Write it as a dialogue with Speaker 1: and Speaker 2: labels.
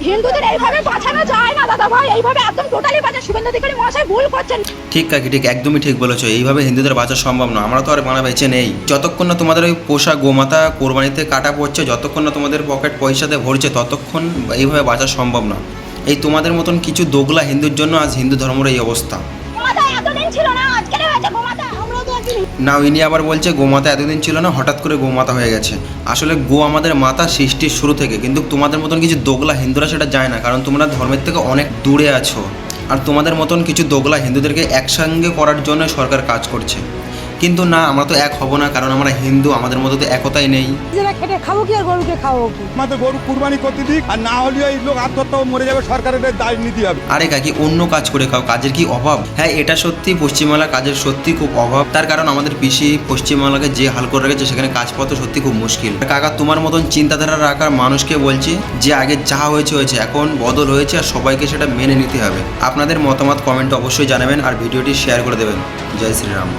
Speaker 1: হিন্দুদের এইভাবে বাঁচানো যায় না দাদা ভাই, এইভাবে একদম টোটালি বাঁচা শুভেন্দু অধিকারী মহাশয় ভুল করছেন।
Speaker 2: ঠিক কাকি ঠিক, একদমই ঠিক বলেছো। এইভাবে হিন্দুদের বাঁচা সম্ভব না, আমরা তো আর মানা বেঁচে নেই। যতক্ষণ না তোমাদের ওই পোষা গোমাতা কোরবানিতে কাটা পড়ছে, যতক্ষণ না তোমাদের পকেট পয়সাতে ভরছে, ততক্ষণ এইভাবে বাঁচা সম্ভব না। এই তোমাদের মতন কিছু দোগলা হিন্দুর জন্য আজ হিন্দু ধর্মের এই অবস্থা।
Speaker 1: গোমাতা এতদিন ছিল না, আজকে হয়েছে গোমাতা। আমরা তো একদিন
Speaker 2: না, ইনি আবার বলছে গোমাতা এতদিন ছিল না, হঠাৎ করে গোমাতা হয়ে গেছে। আসলে গো আমাদের মাতা সৃষ্টির শুরু থেকে, কিন্তু তোমাদের মতন কিছু দোগলা হিন্দুরা সেটা যায় না, কারণ তোমরা ধর্মের থেকে অনেক দূরে আছো। আর তোমাদের মতন কিছু দোগলা হিন্দুদেরকে একসঙ্গে করার জন্য সরকার কাজ করছে। কিন্তু না, আমরা তো এক হব না, কারণ আমরা হিন্দু, আমাদের মধ্যে তো একতাই নেই।
Speaker 3: নিজেরা খেটে খাবো কি আর গরুকে খাবো কি?
Speaker 4: আমাদের গরু কুরবানি করতে দিক, আর না হলে এই লোক আত্মহত্যা মরে যাবে, সরকারের দায় নিতে হবে।
Speaker 2: আরে কাকি, অন্য কাজ করে খাও, কাজের কি অভাব? হ্যাঁ, এটা সত্যি পশ্চিমবাংলা কাজের সত্যি খুব অভাব। তার কারণ আমাদের পিসি পশ্চিমবাংলাকে যে হাল করে রেখেছে, সেখানে কাজ পাওয়া তো সত্যি খুব মুশকিল। কাকা, তোমার মতন চিন্তাধারা রাখার মানুষকে বলছি যে আগে যা হয়েছে হয়েছে, এখন বদল হয়েছে আর সবাইকে সেটা মেনে নিতে হবে। আপনাদের মতামত কমেন্টে অবশ্যই জানাবেন আর ভিডিওটি শেয়ার করে দেবেন। জয় শ্রীরাম।